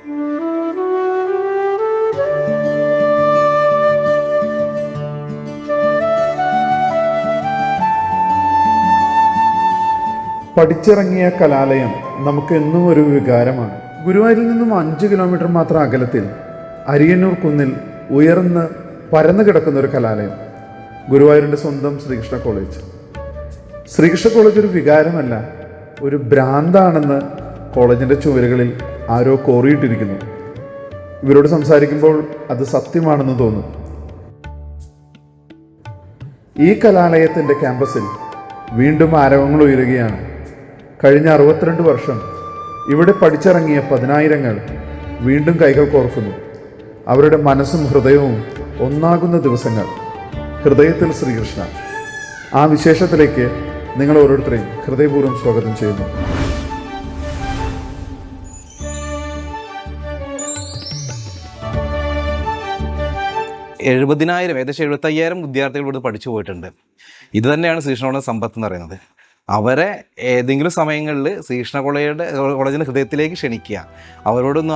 പഠിച്ചിറങ്ങിയ കലാലയം നമുക്ക് എന്നും ഒരു വികാരമാണ്. ഗുരുവായൂരിൽ നിന്നും 5 കിലോമീറ്റർ മാത്രം അകലത്തിൽ അരിയന്നൂർ കുന്നിൽ ഉയർന്ന് പരന്നു കിടക്കുന്ന ഒരു കലാലയം, ഗുരുവായൂരിൻ്റെ സ്വന്തം ശ്രീകൃഷ്ണ കോളേജ്. ശ്രീകൃഷ്ണ കോളേജ് ഒരു വികാരമല്ല, ഒരു ഭ്രാന്താണെന്ന് കോളേജിൻ്റെ ചുവരുകളിൽ ആരോ കോറിയിട്ടിരിക്കുന്നു. ഇവരോട് സംസാരിക്കുമ്പോൾ അത് സത്യമാണെന്ന് തോന്നും. ഈ കലാലയത്തിൻ്റെ ക്യാമ്പസിൽ വീണ്ടും ആരവങ്ങൾ ഉയരുകയാണ്. കഴിഞ്ഞ 62 വർഷം ഇവിടെ പഠിച്ചിറങ്ങിയ 10,000 വീണ്ടും കൈകൾ കോർക്കുന്നു. അവരുടെ മനസ്സും ഹൃദയവും ഒന്നാകുന്ന ദിവസങ്ങൾ. ഹൃദയത്തിൽ ശ്രീകൃഷ്ണ, ആ വിശേഷത്തിലേക്ക് നിങ്ങൾ ഓരോരുത്തരെയും ഹൃദയപൂർവ്വം സ്വാഗതം ചെയ്യുന്നു. ഏകദേശം 75,000 വിദ്യാർത്ഥികൾ ഇവിടെ പഠിച്ചു പോയിട്ടുണ്ട്. ഇത് തന്നെയാണ് ശ്രീകൃഷ്ണ സമ്പത്ത് എന്ന് പറയുന്നത്. അവരെ ഏതെങ്കിലും സമയങ്ങളിൽ ശ്രീകൃഷ്ണ കോളേജിൻ്റെ ഹൃദയത്തിലേക്ക് ക്ഷണിക്കുക, അവരോടൊന്ന്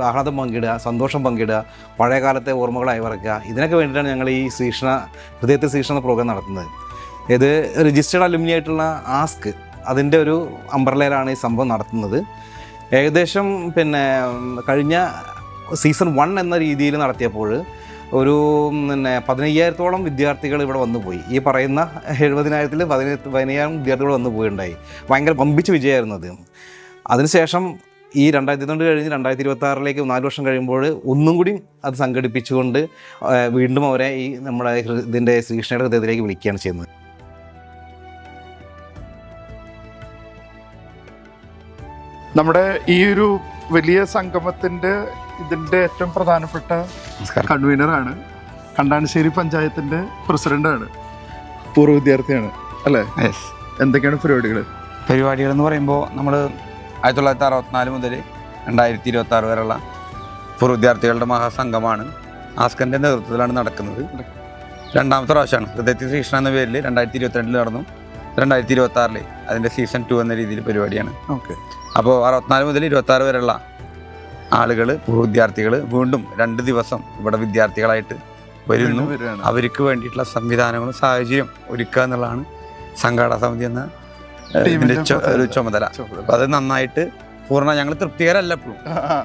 ആഹ്ലാദം പങ്കിടുക, സന്തോഷം പങ്കിടുക, പഴയ കാലത്തെ ഓർമ്മകൾ അയവിറക്കുക. ഇതിനൊക്കെ വേണ്ടിയിട്ടാണ് ഞങ്ങൾ ഈ ഹൃദയത്തിൽ ശ്രീകൃഷ്ണ പ്രോഗ്രാം നടത്തുന്നത്. ഇത് രജിസ്റ്റേർഡ് അലുമിനി ആയിട്ടുള്ള ആസ്ക്, അതിൻ്റെ ഒരു അംബ്രലയിലാണ് ഈ സംഭവം നടത്തുന്നത്. ഏകദേശം കഴിഞ്ഞ സീസൺ 1 എന്ന രീതിയിൽ നടത്തിയപ്പോൾ ഒരു 15,000-ഓളം വിദ്യാർത്ഥികൾ ഇവിടെ വന്നു പോയി. ഈ പറയുന്ന 70,000-ൽ 15,000 വിദ്യാർത്ഥികൾ വന്നു പോയിണ്ടായി. ഭയങ്കര വമ്പിച്ച വിജയമായിരുന്നു അത്. അതിനുശേഷം ഈ 2022 കഴിഞ്ഞ് 2026-ലേക്ക് 4 വർഷം കഴിയുമ്പോൾ ഒന്നും കൂടി അത് സംഘടിപ്പിച്ചുകൊണ്ട് വീണ്ടും അവരെ ഈ നമ്മുടെ ഇതിൻ്റെ ശ്രീകൃഷ്ണയുടെ ഹൃദയത്തിലേക്ക് വിളിക്കുകയാണ് ചെയ്യുന്നത്. നമ്മുടെ ഈ ഒരു വലിയ സംഗമത്തിൻ്റെ ഇതിൻ്റെ ഏറ്റവും പ്രധാനപ്പെട്ട കൺവീനറാണ്, കണ്ടാനശ്ശേരി പഞ്ചായത്തിൻ്റെ പ്രസിഡന്റാണ്, പൂർവ്വ വിദ്യാർത്ഥിയാണ് അല്ലേ? എന്തൊക്കെയാണ് പരിപാടികൾ എന്ന് പറയുമ്പോൾ നമ്മൾ 1964 മുതൽ 2026 വരെയുള്ള പൂർവ്വ വിദ്യാർത്ഥികളുടെ മഹാസംഘമാണ്. ആസ്കറിൻ്റെ നേതൃത്വത്തിലാണ് നടക്കുന്നത്. 2ാമത്തെ പ്രാവശ്യമാണ്. ഹൃദയത്തിൽ ശ്രീകൃഷ്ണ എന്ന പേരിൽ 2022 നടന്നു. 2026 അതിൻ്റെ സീസൺ 2 എന്ന രീതിയിൽ പരിപാടിയാണ്. അപ്പോൾ 64 മുതൽ 26 വരെയുള്ള ആളുകൾ, പൂർവ്വ വിദ്യാർത്ഥികൾ വീണ്ടും 2 ദിവസം ഇവിടെ വിദ്യാർത്ഥികളായിട്ട് വരുന്നു. അവർക്ക് വേണ്ടിയിട്ടുള്ള സംവിധാനങ്ങളും സാഹചര്യം ഒരുക്കുക എന്നുള്ളതാണ് സംഘാടക സമിതി എന്ന ഇതിൻ്റെ ഒരു ചുമതല. അപ്പോൾ അത് നന്നായിട്ട് ഞങ്ങൾ തൃപ്തികരല്ല, എപ്പോഴും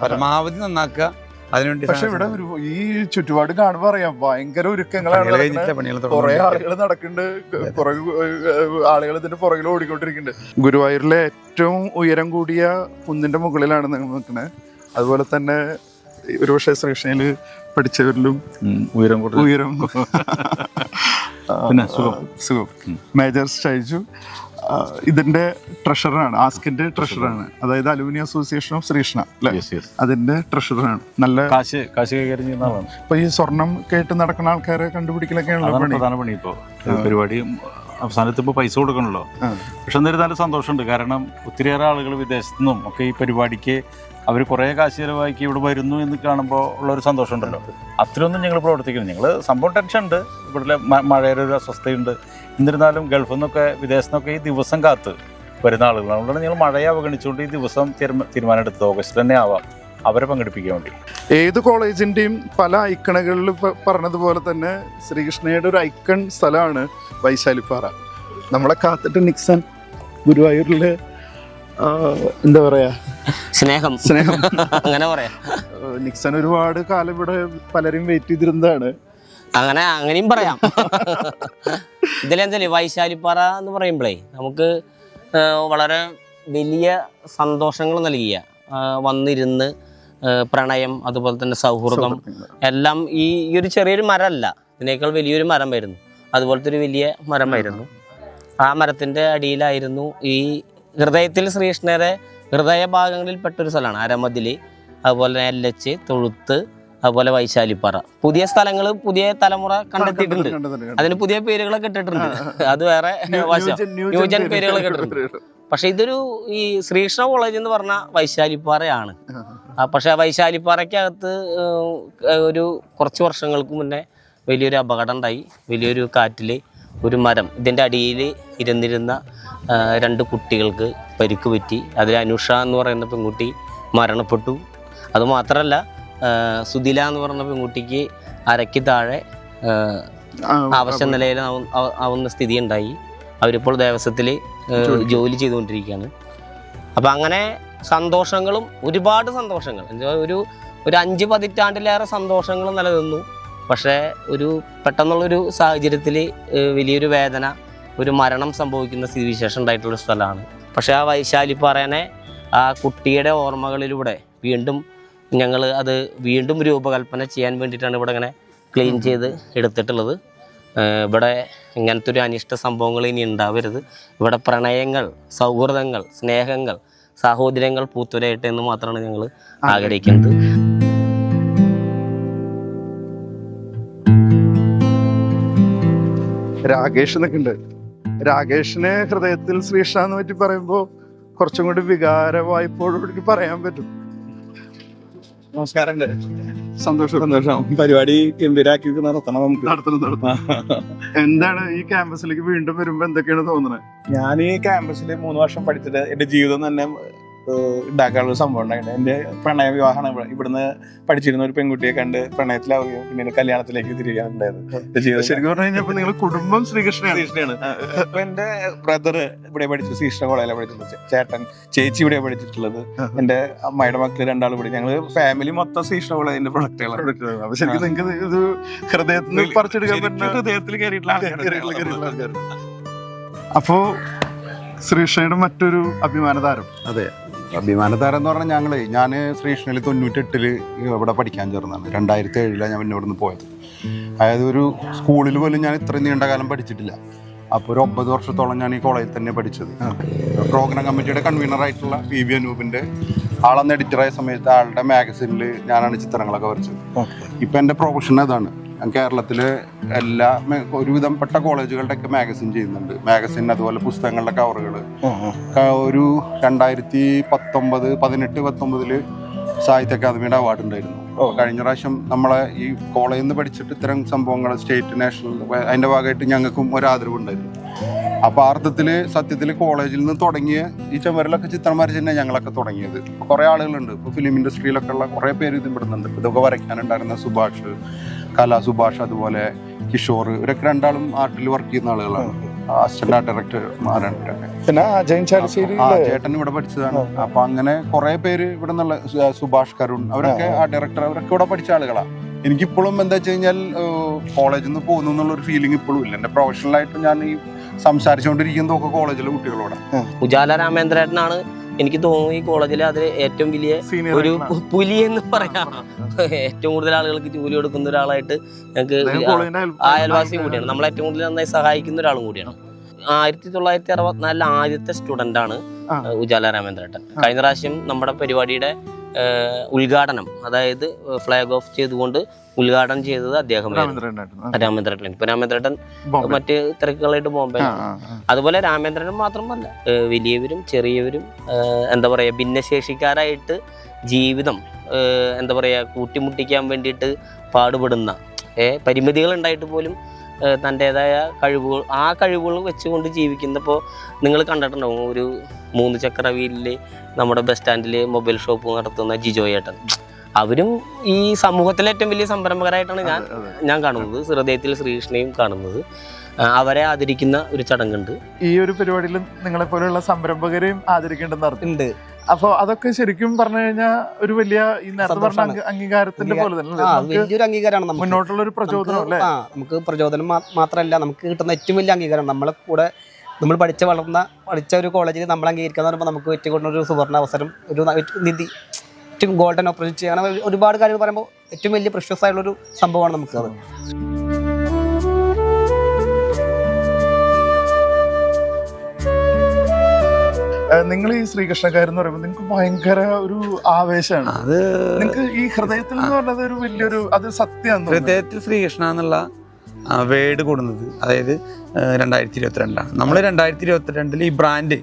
പരമാവധി നന്നാക്കുക. അതിനുവേണ്ടി പക്ഷെ ഇവിടെ ഈ ചുറ്റുപാട് കാണുമ്പോൾ അറിയാം ഭയങ്കര ഒരുക്കങ്ങളാണ്. കുറെ ആളുകൾ നടക്കുന്നുണ്ട്, കുറെ ആളുകൾ ഇതിന്റെ പുറകിൽ ഓടിക്കൊണ്ടിരിക്കുന്നുണ്ട്. ഗുരുവായൂരിലെ ഏറ്റവും ഉയരം കൂടിയ കുന്നിന്റെ മുകളിലാണ് നിങ്ങൾ നിൽക്കുന്നത്. അതുപോലെ തന്നെ ഒരുപക്ഷെ ശ്രീകൃഷ്ണയിൽ പഠിച്ചവരിലും ഉയരം പിന്നെ സുഖം മേജർ സ്റ്റൈജു ഇതിന്റെ ട്രഷറാണ്, ആസ്കിന്റെ ട്രഷറാണ്. അതായത് അലുമിനി അസോസിയേഷൻ ഓഫ് ശ്രീകൃഷ്ണ അല്ലെ, അതിന്റെ ട്രഷറാണ്. നല്ല കാശ് കൈകാര്യം ചെയ്യുന്ന ആളാണ്. ഇപ്പൊ ഈ സ്വർണം കേട്ട് നടക്കുന്ന ആൾക്കാരെ കണ്ടുപിടിക്കലൊക്കെയാണ് പ്രധാന പണി. ഇപ്പൊ പരിപാടി അവസാനത്തിപ്പോൾ പൈസ കൊടുക്കണല്ലോ. പക്ഷെ എന്നിരുന്നാലും സന്തോഷമുണ്ട്. കാരണം ഒത്തിരിയേറെ ആളുകൾ വിദേശത്തു നിന്നും ഒക്കെ ഈ പരിപാടിക്ക് അവർ കുറേ കാശ് ചിലവാക്കി ഇവിടെ വരുന്നു എന്ന് കാണുമ്പോൾ ഉള്ളൊരു സന്തോഷമുണ്ടല്ലോ. അത്രയൊന്നും ഞങ്ങൾ പ്രവർത്തിക്കുന്നു. ഞങ്ങൾ സംഭവം ടെൻഷൻ ഉണ്ട്, ഇവിടെ മഴയുടെ ഒരു അസ്വസ്ഥയുണ്ട്. എന്നിരുന്നാലും ഗൾഫിൽ നിന്നൊക്കെ വിദേശത്തു നിന്നൊക്കെ ഈ ദിവസം കാത്ത് വരുന്ന ആളുകൾ. അതുകൊണ്ടാണ് ഞങ്ങൾ മഴയെ അവഗണിച്ചുകൊണ്ട് ഈ ദിവസം തീരുമാനം എടുത്തത്. ഓഗസ്റ്റ് തന്നെ ആവാം അവരെ പങ്കെടുപ്പിക്കാൻ വേണ്ടി. ഏത് കോളേജിൻ്റെയും പല ഐക്കണുകളിൽ പറഞ്ഞതുപോലെ തന്നെ ശ്രീകൃഷ്ണയുടെ ഒരു ഐക്കൺ സ്ഥലമാണ് വൈശാലിപ്പാറ. നമ്മളെ കാത്തിട്ട് നിക്സൺ ഗുരുവായൂരിലെ എന്താ പറയാ സ്നേഹം അങ്ങനെ പറയാം. നിക്സൺ ഒരുപാട് കാലം ഇവിടെ പലരും വെയിറ്റ് ചെയ്തിരുന്നതാണ്. അങ്ങനെയും പറയാം. ഇതിലെന്തല്ലേ വൈശാലിപ്പാറ എന്ന് പറയുമ്പോഴേ നമുക്ക് വളരെ വലിയ സന്തോഷങ്ങൾ നൽകിയ, വന്നിരുന്ന് പ്രണയം, അതുപോലെ തന്നെ സൗഹൃദം എല്ലാം ഈ ഒരു ചെറിയൊരു മരമല്ല, ഇതിനേക്കാൾ വലിയൊരു മരമായിരുന്നു. അതുപോലത്തെ ഒരു വലിയ മരമായിരുന്നു. ആ മരത്തിൻ്റെ അടിയിലായിരുന്നു ഈ ഹൃദയത്തിൽ ശ്രീകൃഷ്ണരെ ഹൃദയഭാഗങ്ങളിൽ പെട്ടൊരു സ്ഥലമാണ് അരമതിൽ, അതുപോലെ LH, തൊഴുത്ത്, അതുപോലെ വൈശാലിപ്പാറ. പുതിയ സ്ഥലങ്ങൾ പുതിയ തലമുറ കണ്ടെത്തിയിട്ടുണ്ട്. അതിന് പുതിയ പേരുകളൊക്കെ ഇട്ടിട്ടുണ്ട്. അത് വേറെ ന്യൂജൻ പേരുകളൊക്കെ ഇട്ടിട്ടുണ്ട്. പക്ഷെ ഇതൊരു ഈ ശ്രീകൃഷ്ണ കോളേജ് എന്ന് പറഞ്ഞ വൈശാലിപ്പാറയാണ്. പക്ഷെ ആ വൈശാലിപ്പാറയ്ക്കകത്ത് ഒരു കുറച്ച് വർഷങ്ങൾക്ക് മുന്നേ വലിയൊരു അപകടം ഉണ്ടായി. വലിയൊരു കാറ്റിൽ ഒരു മരം, ഇതിൻ്റെ അടിയിൽ ഇരുന്നിരുന്ന 2 കുട്ടികൾക്ക് പരിക്ക് പറ്റി. അതിൽ അനുഷ എന്ന് പറയുന്ന പെൺകുട്ടി മരണപ്പെട്ടു. അതുമാത്രമല്ല സുധില എന്ന് പറഞ്ഞ പെൺകുട്ടിക്ക് അരയ്ക്ക് താഴെ അവശ നിലയിൽ ആവുന്ന സ്ഥിതി ഉണ്ടായി. അവരിപ്പോൾ ദേവസ്വത്തിൽ ജോലി ചെയ്തുകൊണ്ടിരിക്കുകയാണ്. അപ്പം അങ്ങനെ സന്തോഷങ്ങളും ഒരുപാട് സന്തോഷങ്ങൾ, ഒരു 5 പതിറ്റാണ്ടിലേറെ സന്തോഷങ്ങൾ നിലനിന്നു. പക്ഷേ ഒരു പെട്ടെന്നുള്ളൊരു സാഹചര്യത്തിൽ വലിയൊരു വേദന, ഒരു മരണം സംഭവിക്കുന്ന സ്ഥിതിവിശേഷം ഉണ്ടായിട്ടുള്ള സ്ഥലമാണ്. പക്ഷേ ആ വൈശാലിപ്പാറേനെ ആ കുട്ടിയുടെ ഓർമ്മകളിലൂടെ വീണ്ടും ഞങ്ങൾ അത് വീണ്ടും രൂപകൽപ്പന ചെയ്യാൻ വേണ്ടിയിട്ടാണ് ഇവിടെ ഇങ്ങനെ ക്ലീൻ ചെയ്ത് എടുത്തിട്ടുള്ളത്. ഇവിടെ ഇങ്ങനത്തെ ഒരു അനിഷ്ട സംഭവങ്ങൾ ഇനി ഉണ്ടാവരുത്. ഇവിടെ പ്രണയങ്ങൾ, സൗഹൃദങ്ങൾ, സ്നേഹങ്ങൾ, സാഹോദര്യങ്ങൾ പൂത്തുലയട്ടെ എന്ന് മാത്രമാണ് ഞങ്ങൾ ആഗ്രഹിക്കുന്നത്. രാകേഷ് എന്നൊക്കെ ഉണ്ട്. രാകേഷിന് ഹൃദയത്തിൽ ശ്രീകൃഷ്ണ എന്ന് പറ്റി പറയുമ്പോൾ കുറച്ചും കൂടി വികാരവായ്പോടുകൂടി പറയാൻ പറ്റും. നമസ്കാരം. സന്തോഷം. പരിപാടി ഗംഭീരാക്കി നടത്തണം നമുക്ക്. നടത്തണം. എന്താണ് ഈ ക്യാമ്പസിലേക്ക് വീണ്ടും വരുമ്പോ എന്തൊക്കെയാണ് തോന്നുന്നത്? ഞാൻ ഈ ക്യാമ്പസിൽ 3 വർഷം പഠിച്ചിട്ട് എന്റെ ജീവിതം തന്നെ ഉണ്ടാക്കാനുള്ള സംഭവം ഉണ്ടായിട്ടുണ്ട്. എന്റെ പ്രണയ വിവാഹമാണ്. ഇവിടുന്ന് പഠിച്ചിരുന്ന ഒരു പെൺകുട്ടിയെ കണ്ട് പ്രണയത്തിലാവുകയും പിന്നീട് കല്യാണത്തിലേക്ക് തിരികാനുണ്ടായത്. ശരിക്കും പറഞ്ഞു കഴിഞ്ഞപ്പോ നിങ്ങൾ കുടുംബം ശ്രീകൃഷ്ണയാണ്. ഇപ്പൊ എന്റെ ബ്രദർ ഇവിടെ പഠിച്ചു, ശ്രീകൃഷ്ണ കോളേജിലാണ് പഠിച്ചിട്ടുള്ളത്. ചേട്ടൻ, ചേച്ചി ഇവിടെ പഠിച്ചിട്ടുള്ളത്. എന്റെ അമ്മയുടെ മക്കള് 2 പഠിച്ചു. ഞങ്ങള് ഫാമിലി മൊത്തം ശ്രീകൃഷ്ണ കോളേജിന്റെ പ്രൊഡക്റ്റുകളാണ്. അപ്പൊ ശരിക്കും നിങ്ങൾക്ക് ഇത് ഹൃദയത്തിൽ പറിച്ചെടുക്കാൻ പറ്റുന്ന ഹൃദയത്തിൽ കയറിയിട്ടുള്ള. അപ്പോ ശ്രീകൃഷ്ണയുടെ മറ്റൊരു അഭിമാന താരം. അതെ, അഭിമാനതാരം എന്ന് പറഞ്ഞാൽ ഞാൻ ശ്രീകൃഷ്ണയിൽ 98 ഇവിടെ പഠിക്കാൻ ചേർന്നതാണ്. 2007 ഞാൻ പിന്നെ ഇവിടുന്ന് പോയത്. അതായത് ഒരു സ്കൂളിൽ പോലും ഞാൻ ഇത്രയും നീണ്ട കാലം പഠിച്ചിട്ടില്ല. അപ്പോൾ ഒരു 9 വർഷത്തോളം ഞാൻ ഈ കോളേജിൽ തന്നെ പഠിച്ചത്. പ്രോഗ്രാം കമ്മിറ്റിയുടെ കൺവീനറായിട്ടുള്ള PV അനൂപിൻ്റെ ആളന്ന് എഡിറ്ററായ സമയത്ത് ആളുടെ മാഗസിനിൽ ഞാനാണ് ചിത്രങ്ങളൊക്കെ വരച്ചത്. ഇപ്പം എൻ്റെ പ്രൊഫഷൻ അതാണ്. ഞാൻ കേരളത്തിലെ ഒരുവിധം പെട്ട കോളേജുകളുടെയൊക്കെ മാഗസിൻ ചെയ്യുന്നുണ്ട്. മാഗസിൻ അതുപോലെ പുസ്തകങ്ങളുടെ കവറുകൾ. ഒരു 2018-19 സാഹിത്യ അക്കാദമിയുടെ അവാർഡ് ഉണ്ടായിരുന്നു. കഴിഞ്ഞ പ്രാവശ്യം നമ്മളെ ഈ കോളേജിൽ നിന്ന് പഠിച്ചിട്ട് ഇത്തരം സംഭവങ്ങൾ സ്റ്റേറ്റ്, നാഷണൽ, അതിൻ്റെ ഭാഗമായിട്ട് ഞങ്ങൾക്കും ഒരു ആദരവുണ്ടായിരുന്നു. അപ്പോൾ സത്യത്തിൽ കോളേജിൽ നിന്ന് തുടങ്ങിയ ഈ ചുമരിലൊക്കെ ചിത്രം വരച്ച് തന്നെ ഞങ്ങളൊക്കെ തുടങ്ങിയത്. കുറേ ആളുകളുണ്ട്. ഇപ്പോൾ ഫിലിം ഇൻഡസ്ട്രിയിലൊക്കെ ഉള്ള കുറേ പേര് ഇത് ഇവിടുന്നുണ്ട്. ഇതൊക്കെ വരയ്ക്കാനുണ്ടായിരുന്ന സുഭാഷ്, സുഭാഷ്, അതുപോലെ കിഷോർ, ഇവരൊക്കെ 2 ആർട്ടിൽ വർക്ക് ചെയ്യുന്ന ആളുകളാണ്. അസിസ്റ്റന്റ് ആർട്ട് ഡയറക്ടർമാരാണ്. പിന്നെ ചേട്ടൻ ഇവിടെ പഠിച്ചതാണ്. അപ്പൊ അങ്ങനെ കുറെ പേര് ഇവിടെ നിന്നുള്ള സുഭാഷ്, കരുൺ, അവരൊക്കെ ആർട്ട് ഡയറക്ടർ, അവരൊക്കെ ഇവിടെ പഠിച്ച ആളുകളാണ്. എനിക്കിപ്പോഴും എന്താ വെച്ച് കഴിഞ്ഞാൽ കോളേജിൽ നിന്ന് പോകുന്നു എന്നുള്ളൊരു ഫീലിംഗ് ഇപ്പോഴും ഇല്ല. എൻ്റെ പ്രൊഫഷണലായിട്ട് ഞാൻ ഈ സംസാരിച്ചുകൊണ്ടിരിക്കുന്നതൊക്കെ കോളേജിലെ കുട്ടികളോട്. ഉജാല രാമേന്ദ്രനാണ് എനിക്ക് തോന്നുന്നു ഈ കോളേജിലെ അതിൽ ഏറ്റവും വലിയ ഒരു പുലി എന്ന് പറയാം. ഏറ്റവും കൂടുതൽ ആളുകൾക്ക് ജോലി കൊടുക്കുന്ന ഒരാളായിട്ട് ഞങ്ങൾക്ക് അയൽവാസിയും കൂടിയാണ്. നമ്മളെ ഏറ്റവും കൂടുതൽ നന്നായി സഹായിക്കുന്ന ഒരാളും കൂടിയാണ്. 1964 ആദ്യത്തെ സ്റ്റുഡൻ്റ് ആണ് ഉജാല രാമേന്ദ്രേട്ടൻ. കഴിഞ്ഞ പ്രാവശ്യം നമ്മുടെ പരിപാടിയുടെ ഉദ്ഘാടനം, അതായത് ഫ്ലാഗ് ഓഫ് ചെയ്തുകൊണ്ട് ഉദ്ഘാടനം ചെയ്തത് രാമേന്ദ്രേട്ടൻ. ഇപ്പൊ രാമേന്ദ്രേട്ടൻ മറ്റ് തിരക്കുകളായിട്ട് ബോംബെ. അതുപോലെ രാമേന്ദ്രൻ മാത്രമല്ല, വലിയവരും ചെറിയവരും എന്താ പറയുക, ഭിന്നശേഷിക്കാരായിട്ട് ജീവിതം എന്താ പറയുക കൂട്ടിമുട്ടിക്കാൻ വേണ്ടിയിട്ട് പാടുപെടുന്ന പരിമിതികൾ ഉണ്ടായിട്ട് പോലും തൻ്റെതായ കഴിവുകൾ വെച്ചുകൊണ്ട് ജീവിക്കുന്നപ്പോൾ നിങ്ങൾ കണ്ടിട്ടുണ്ടാവും. ഒരു 3 ചക്ര വീലിൽ നമ്മുടെ ബസ് സ്റ്റാൻഡിൽ മൊബൈൽ ഷോപ്പ് നടത്തുന്ന ജിജോ ഏട്ടൻ. അവരും ഈ സമൂഹത്തിലെ ഏറ്റവും വലിയ സംരംഭകരായിട്ടാണ് ഞാൻ കാണുന്നത്. ഹൃദയത്തിൽ ശ്രീകൃഷ്ണയും കാണുന്നത്. അവരെ ആദരിക്കുന്ന ഒരു ചടങ്ങുണ്ട്. ഈ ഒരു പരിപാടിയിൽ നിങ്ങളെ പോലെയുള്ള സംരംഭകരെയും ആദരിക്കേണ്ടെന്ന് അർത്ഥമുണ്ട്. അപ്പൊ അതൊക്കെ ശരിക്കും പറഞ്ഞു കഴിഞ്ഞാൽ ഒരു വലിയ ഈ നേരത്തെ പറഞ്ഞ അംഗീകാരത്തിന്റെ പോലെ തന്നെ വലിയൊരു അംഗീകാരമാണ്. മുന്നോട്ടുള്ള ഒരു പ്രചോദനം അല്ലേ? നമുക്ക് പ്രചോദനം മാത്രമല്ല, നമുക്ക് കിട്ടുന്ന ഏറ്റവും വലിയ അംഗീകാരം. നമ്മളെ കൂടെ നമ്മൾ പഠിച്ച ഒരു കോളേജിൽ നമ്മൾ അംഗീകരിക്കുക എന്ന് പറയുമ്പോൾ നമുക്ക് പറ്റിക്കൊണ്ടൊരു സുവർണ്ണ അവസരം, ഒരു നിധി, ഏറ്റവും ഗോൾഡൻ ഓപ്പർച്യൂണിറ്റി. അങ്ങനെ ഒരുപാട് കാര്യങ്ങൾ പറയുമ്പോൾ ഏറ്റവും വലിയ പ്രഷ്യസ് ആയിട്ടുള്ളൊരു സംഭവമാണ് നമുക്കത്. നിങ്ങൾ ഈ ശ്രീകൃഷ്ണക്കാരെന്ന് പറയുമ്പോൾ നിങ്ങൾക്ക് ഭയങ്കര ഒരു ആവേശമാണ്. അത് നിങ്ങൾക്ക് ഈ ഹൃദയത്തിൽ എന്ന് പറഞ്ഞത് ഒരു വലിയൊരു അത് സത്യമാണ്. ഹൃദയത്തിൽ ശ്രീകൃഷ്ണ എന്നുള്ള വേർഡ് കൊടുക്കുന്നത് അതായത് 2022 നമ്മൾ 2022 ഈ ബ്രാൻഡ്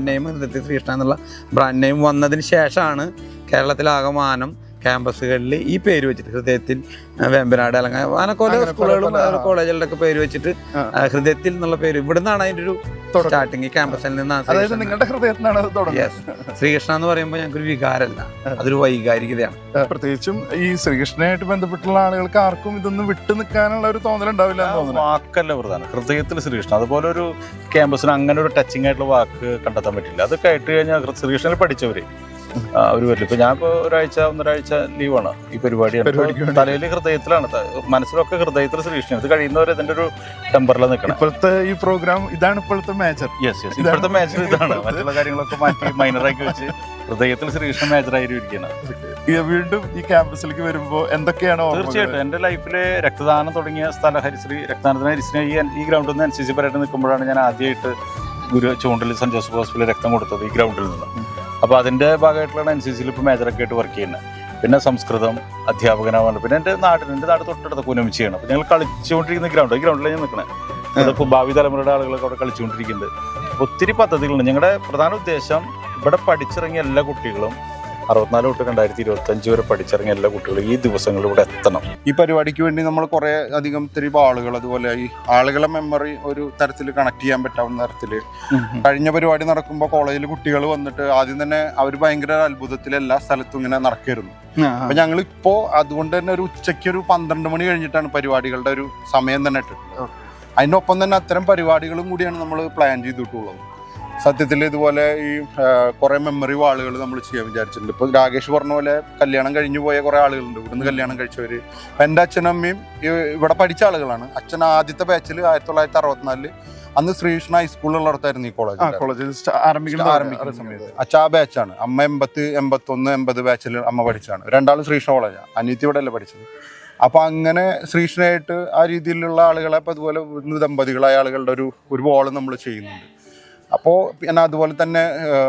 നെയിം ഹൃദയത്തിൽ ശ്രീകൃഷ്ണ എന്നുള്ള ബ്രാൻഡ് നെയിം വന്നതിന് ശേഷമാണ് കേരളത്തിലാകമാനം ക്യാമ്പസുകളിൽ ഈ പേര് വെച്ചിട്ട് ഹൃദയത്തിൽ വേമ്പനാട് അല്ലെങ്കിൽ അങ്ങനെ കുറെ സ്കൂളുകളും കോളേജുകളിലൊക്കെ പേര് വെച്ചിട്ട് ഹൃദയത്തിൽ എന്നുള്ള പേര് ഇവിടെ നിന്നാണ് അതിൻ്റെ ഒരു സ്റ്റാർട്ടിങ്. ഈ ക്യാമ്പസിൽ അതായത് നിങ്ങളുടെ ഹൃദയത്തിനാണ് അത് തുടങ്ങിയത്. ശ്രീകൃഷ്ണ എന്ന് പറയുമ്പോൾ ഞങ്ങൾക്കൊരു വികാരമല്ല, അതൊരു വൈകാരികതയാണ്. പ്രത്യേകിച്ചും ഈ ശ്രീകൃഷ്ണനായിട്ട് ബന്ധപ്പെട്ടുള്ള ആളുകൾക്ക് ആർക്കും ഇതൊന്നും വിട്ടു നിൽക്കാനുള്ള ഒരു തോന്നലുണ്ടാവില്ല എന്ന് തോന്നുന്നു. വാക്കല്ല പ്രധാനം, ഹൃദയത്തിൽ ശ്രീകൃഷ്ണൻ. അതുപോലെ ഒരു ക്യാമ്പസിന് അങ്ങനെ ഒരു ടച്ചിങ് ആയിട്ടുള്ള വാക്ക് കണ്ടെത്താൻ പറ്റില്ല. അത് കേട്ട് കഴിഞ്ഞാൽ ശ്രീകൃഷ്ണനിൽ പഠിച്ചവര് അവർ വരില്ല. ഇപ്പൊ ഞാൻ ഇപ്പോൾ ഒന്നരാഴ്ച ലീവാണ്. ഈ പരിപാടിയാണ് തലയിൽ ഹൃദയത്തിലാണ്, മനസ്സിലൊക്കെ ഹൃദയത്തിൽ ശ്രീകൃഷ്ണൻ. ഇത് കഴിയുന്നവരെ ഇതിന്റെ ഒരു ടെമ്പറിലാണ് നിൽക്കണം. ഇപ്പോഴത്തെ ഈ പ്രോഗ്രാം ഇതാണ് ഇപ്പോഴത്തെ മേജർ. ഇപ്പോഴത്തെ മേജർ ഇതാണ്. മറ്റുള്ള കാര്യങ്ങളൊക്കെ മാറ്റി മൈനറാക്കി വെച്ച് ഹൃദയത്തിൽ ശ്രീകൃഷ്ണൻ മേജറായിരിക്കുകയാണ്. വീണ്ടും ഈ ക്യാമ്പസിലേക്ക് വരുമ്പോൾ എന്തൊക്കെയാണോ? തീർച്ചയായിട്ടും എൻ്റെ ലൈഫില് രക്തദാനം തുടങ്ങിയ സ്ഥലം ഹരിശ്രീ രക്തദാനത്തിന് ഹരിശ്രീ ഈ ഗ്രൗണ്ടിൽ നിന്ന് NCC പരേഡ് നിൽക്കുമ്പോഴാണ് ഞാൻ ആദ്യമായിട്ട് ചൂണ്ടൽ സെന്റ് ജോസഫ് ഹോസ്പിറ്റലിൽ രക്തം കൊടുത്തത്, ഈ ഗ്രൗണ്ടിൽ നിന്ന്. അപ്പോൾ അതിൻ്റെ ഭാഗമായിട്ടുള്ള NCCയിൽ ഇപ്പോൾ മേജറൊക്കെ ആയിട്ട് വർക്ക് ചെയ്യുന്നത്. പിന്നെ സംസ്കൃതം അധ്യാപകനാവാണ്. പിന്നെ എൻ്റെ നാട് തൊട്ടടുത്ത കുനമിച്ചിയാണ്. അപ്പോൾ ഞങ്ങൾ കളിച്ചുകൊണ്ടിരിക്കുന്ന ഈ ഗ്രൗണ്ടിലാണ് ഞാൻ നിൽക്കുന്നത്. അതിപ്പോൾ ഭാവി തലമുറയുടെ ആളുകളൊക്കെ അവിടെ കളിച്ചുകൊണ്ടിരിക്കുന്നുണ്ട്. ഒത്തിരി പദ്ധതികളുണ്ട്. ഞങ്ങളുടെ പ്രധാന ഉദ്ദേശം ഇവിടെ പഠിച്ചിറങ്ങിയ എല്ലാ കുട്ടികളും 64 തൊട്ട് 2025 വരെ പഠിച്ചിറങ്ങിയ എല്ലാ കുട്ടികളും ഈ ദിവസങ്ങളിൽ ഇവിടെ എത്തണം. ഈ പരിപാടിക്ക് വേണ്ടി നമ്മൾ കുറേ അധികം ആളുകൾ, അതുപോലെ ഈ ആളുകളെ മെമ്മറി ഒരു തരത്തിൽ കണക്ട് ചെയ്യാൻ പറ്റാവുന്ന തരത്തിൽ കഴിഞ്ഞ പരിപാടി നടക്കുമ്പോൾ കോളേജിൽ കുട്ടികൾ വന്നിട്ട് ആദ്യം തന്നെ അവർ ഭയങ്കര അത്ഭുതത്തിൽ എല്ലാ സ്ഥലത്തും ഇങ്ങനെ നടക്കായിരുന്നു. അപ്പൊ ഞങ്ങൾ ഇപ്പോ അതുകൊണ്ട് തന്നെ ഒരു ഉച്ചയ്ക്ക് ഒരു 12 മണി കഴിഞ്ഞിട്ടാണ് പരിപാടികളുടെ ഒരു സമയം തന്നെ ഇട്ടിട്ടുള്ളത്. അതിൻ്റെ ഒപ്പം തന്നെ അത്തരം പരിപാടികളും കൂടിയാണ് നമ്മൾ പ്ലാൻ ചെയ്തിട്ടുള്ളത്. സത്യത്തിൽ ഇതുപോലെ ഈ കുറേ മെമ്മറി വാളുകൾ നമ്മൾ ചെയ്യാൻ വിചാരിച്ചിട്ടുണ്ട്. ഇപ്പോൾ രാകേഷ് പറഞ്ഞ പോലെ കല്യാണം കഴിഞ്ഞു പോയ കുറേ ആളുകളുണ്ട്, ഇവിടുന്ന് കല്യാണം കഴിച്ചവർ. എൻ്റെ അച്ഛനും അമ്മയും ഇവിടെ പഠിച്ച ആളുകളാണ്. അച്ഛൻ ആദ്യത്തെ ബാച്ചിൽ 1964 അന്ന് ശ്രീകൃഷ്ണ ഹൈസ്കൂളിലുള്ളിടത്തായിരുന്നു ഈ കോളേജ് ആരംഭിക്കുന്ന സമയത്ത്. അച്ഛൻ ആ ബാച്ചാണ്. അമ്മ 80, 81, 80 ബാച്ചിൽ അമ്മ പഠിച്ചാണ്. രണ്ടാളും ശ്രീകൃഷ്ണ കോളേജാണ്. അനിയത്തി ഇവിടെ അല്ലേ പഠിച്ചത്. അപ്പോൾ അങ്ങനെ ശ്രീകൃഷ്ണയായിട്ട് ആ രീതിയിലുള്ള ആളുകളെ അപ്പോൾ അതുപോലെ ദമ്പതികളായ ആളുകളുടെ ഒരു വോള് നമ്മൾ ചെയ്യുന്നുണ്ട്. അപ്പോൾ പിന്നെ അതുപോലെ തന്നെ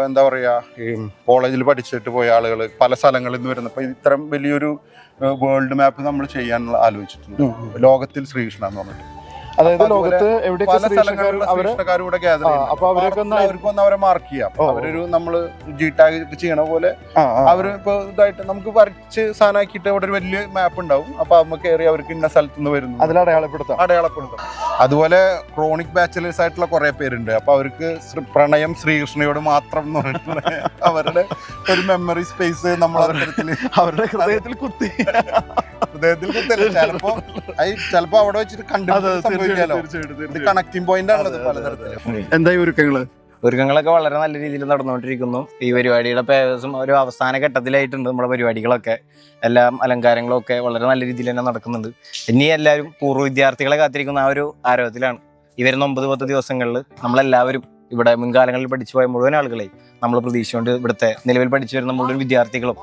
എന്താ പറയുക, ഈ കോളേജിൽ പഠിച്ചിട്ട് പോയ ആളുകൾ പല സ്ഥലങ്ങളിൽ നിന്ന് വരുന്നപ്പോൾ ഇത്തരം വലിയൊരു വേൾഡ് മാപ്പ് നമ്മൾ ചെയ്യാൻ ആലോചിച്ചിട്ടുണ്ട്. ലോകത്തിൽ ശ്രീകൃഷ്ണ എന്ന് പറഞ്ഞിട്ട്, അതായത് ലോകത്ത് പല സ്ഥലങ്ങളിലുള്ള ശ്രീകൃഷ്ണക്കാരുടെ ഗ്യാദർ ചെയ്യും. അപ്പൊ അവർക്കൊന്ന് അവരെ മാർക്ക് ചെയ്യാം. അവരൊരു നമ്മള് G-tag ചെയ്യണ പോലെ അവര് ഇപ്പൊ ഇതായിട്ട് നമുക്ക് വരച്ച് സാധനമാക്കിയിട്ട് അവിടെ ഒരു വലിയ മാപ്പ് ഉണ്ടാവും. അപ്പൊ നമുക്ക് കയറി അവർക്ക് ഇന്ന സ്ഥലത്തുനിന്ന് വരുന്നു അതിൽ അടയാളപ്പെടുത്താം. അതുപോലെ ക്രോണിക് ബാച്ചിലേഴ്സ് ആയിട്ടുള്ള കുറെ പേരുണ്ട്. അപ്പൊ അവർക്ക് പ്രണയം ശ്രീകൃഷ്ണയോട് മാത്രം എന്ന് പറഞ്ഞിട്ടുള്ള അവരുടെ ഒരു മെമ്മറി സ്പേസ് നമ്മൾ അവരുടെ ഹൃദയത്തിൽ കുത്തല്ല, ചിലപ്പോ അവിടെ വെച്ചിട്ട് കണക്റ്റിംഗ് പോയിന്റ് ആണത് പലതരത്തില്. എന്തായി ഒരുക്കങ്ങളൊക്കെ വളരെ നല്ല രീതിയിൽ നടന്നുകൊണ്ടിരിക്കുന്നു. ഈ പരിപാടിയുടെ ഏകദേശം ഒരു അവസാന ഘട്ടത്തിലായിട്ടുണ്ട്. നമ്മുടെ പരിപാടികളൊക്കെ എല്ലാം അലങ്കാരങ്ങളും ഒക്കെ വളരെ നല്ല രീതിയിൽ തന്നെ നടക്കുന്നുണ്ട്. ഇനി എല്ലാവരും പൂർവ്വ വിദ്യാർത്ഥികളെ കാത്തിരിക്കുന്ന ആ ഒരു ആരവത്തിലാണ്. ഈ വരുന്ന 9-10 ദിവസങ്ങളിൽ നമ്മളെല്ലാവരും ഇവിടെ മുൻകാലങ്ങളിൽ പഠിച്ചു പോയ മുഴുവൻ ആളുകളെയും നമ്മൾ പ്രതീക്ഷിച്ചുകൊണ്ട് ഇവിടുത്തെ നിലവിൽ പഠിച്ചു വരുന്ന മുഴുവൻ വിദ്യാർത്ഥികളും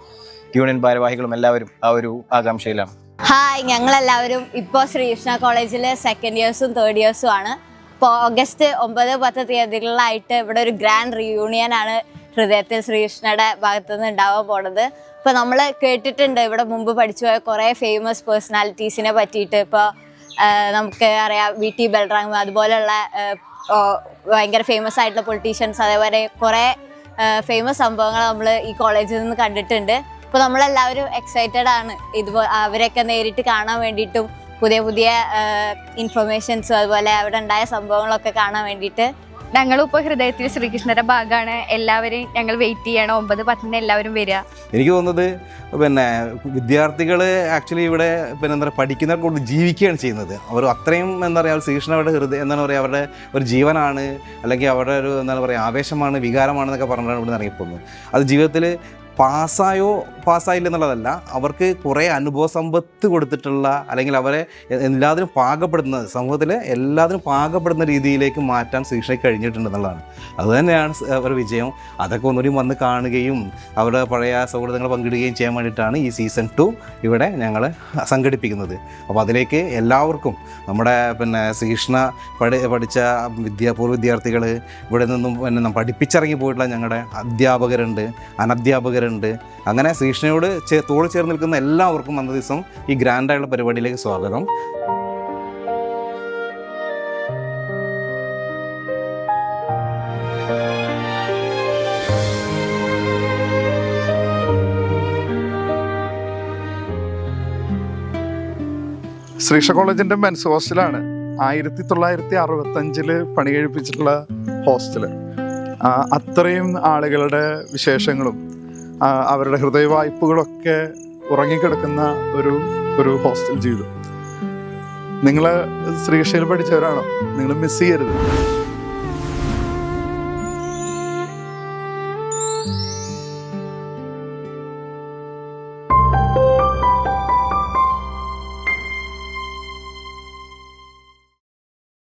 യൂണിയൻ ഭാരവാഹികളും എല്ലാവരും ആ ഒരു ആകാംക്ഷയിലാണ്. ഹായ്, ഞങ്ങളെല്ലാവരും ഇപ്പോൾ ശ്രീകൃഷ്ണ കോളേജിൽ 2nd ഇയേഴ്സും 3rd ഇയേഴ്സും ആണ്. ഇപ്പോൾ ഓഗസ്റ്റ് 9-10 തീയതികളിലായിട്ട് ഇവിടെ ഒരു ഗ്രാൻഡ് റീയൂണിയനാണ് ഹൃദയത്തിൽ ശ്രീകൃഷ്ണയുടെ ഭാഗത്തു നിന്ന് ഉണ്ടാവാൻ പോണത്. ഇപ്പോൾ നമ്മൾ കേട്ടിട്ടുണ്ട് ഇവിടെ മുമ്പ് പഠിച്ചു പോയ കുറേ ഫേമസ് പേഴ്സണാലിറ്റീസിനെ പറ്റിയിട്ട്. ഇപ്പോൾ നമുക്ക് അറിയാം VT ബൽറാം, അതുപോലെയുള്ള ഭയങ്കര ഫേമസ് ആയിട്ടുള്ള പൊളിറ്റീഷ്യൻസ്, അതേപോലെ കുറേ ഫേമസ് സംഭവങ്ങൾ നമ്മൾ ഈ കോളേജിൽ നിന്ന് കണ്ടിട്ടുണ്ട്. അപ്പോൾ നമ്മളെല്ലാവരും എക്സൈറ്റഡ് ആണ് അവരെയൊക്കെ നേരിട്ട് കാണാൻ വേണ്ടിയിട്ടും പുതിയ ഇൻഫർമേഷൻസും അതുപോലെ അവിടെ ഉണ്ടായ സംഭവങ്ങളൊക്കെ കാണാൻ വേണ്ടിയിട്ട്. ഞങ്ങളും ഇപ്പോൾ ഹൃദയത്തിൽ ശ്രീകൃഷ്ണന്റെ ഭാഗമാണ്. എല്ലാവരും ഞങ്ങൾ വെയിറ്റ് ചെയ്യണം. 9-10 എല്ലാവരും വരിക. എനിക്ക് തോന്നുന്നത് പിന്നെ വിദ്യാർത്ഥികൾ ആക്ച്വലി ഇവിടെ പിന്നെ എന്താ പറയുക പഠിക്കുന്നവർക്ക് കൊണ്ട് ജീവിക്കുകയാണ് ചെയ്യുന്നത്. അവർ അത്രയും എന്താ പറയുക ശ്രീകൃഷ്ണയുടെ ഹൃദയം എന്താണ് പറയുക അവരുടെ ഒരു ജീവനാണ്, അല്ലെങ്കിൽ അവരുടെ ഒരു എന്താണ് പറയുക ആവേശമാണ്, വികാരമാണെന്നൊക്കെ പറഞ്ഞാണ് ഇവിടെ ഇറങ്ങിപ്പോകുന്നത്. അത് ജീവിതത്തിൽ പാസ്സായില്ല എന്നുള്ളതല്ല, അവർക്ക് കുറേ അനുഭവ സമ്പത്ത് കൊടുത്തിട്ടുള്ള, അല്ലെങ്കിൽ അവരെ എല്ലാത്തിനും പാകപ്പെടുന്ന സമൂഹത്തിൽ എല്ലാത്തിനും പാകപ്പെടുന്ന രീതിയിലേക്ക് മാറ്റാൻ ശ്രീകൃഷ്ണയ്ക്ക് കഴിഞ്ഞിട്ടുണ്ട് എന്നുള്ളതാണ്. അതുതന്നെയാണ് അവരുടെ വിജയം. അതൊക്കെ ഒന്നുകൂടി വന്ന് കാണുകയും അവരുടെ പഴയ സൗഹൃദങ്ങൾ പങ്കിടുകയും ചെയ്യാൻ വേണ്ടിയിട്ടാണ് ഈ സീസൺ 2 ഇവിടെ ഞങ്ങൾ സംഘടിപ്പിക്കുന്നത്. അപ്പോൾ അതിലേക്ക് എല്ലാവർക്കും നമ്മുടെ പിന്നെ ശ്രീകൃഷ്ണ പഠിച്ച പൂർവ്വ വിദ്യാർത്ഥികൾ, ഇവിടെ നിന്നും പിന്നെ പഠിപ്പിച്ചിറങ്ങി പോയിട്ടുള്ള ഞങ്ങളുടെ അധ്യാപകരുണ്ട്, അനധ്യാപകരുണ്ട്. അങ്ങനെ ശ്രീകൃഷ്ണയോട് തോൾ ചേർന്ന് നിൽക്കുന്ന എല്ലാവർക്കും അന്നേ ദിവസം ഈ ഗ്രാൻഡായുള്ള പരിപാടിയിലേക്ക് സ്വാഗതം. ശ്രീകൃഷ്ണ കോളേജിന്റെ മെൻസ് ഹോസ്റ്റലാണ് 1965 പണി കഴിപ്പിച്ചിട്ടുള്ള ഹോസ്റ്റല്. അത്രയും ആളുകളുടെ വിശേഷങ്ങളും അവരുടെ ഹൃദയവായ്പകളൊക്കെ ഉറങ്ങിക്കിടക്കുന്ന ഒരു ഹോസ്റ്റൽ ജീവിതം. നിങ്ങൾ ശ്രീകൃഷ്ണയിൽ പഠിച്ചവരാണോ? നിങ്ങൾ മിസ് ചെയ്യരുത്.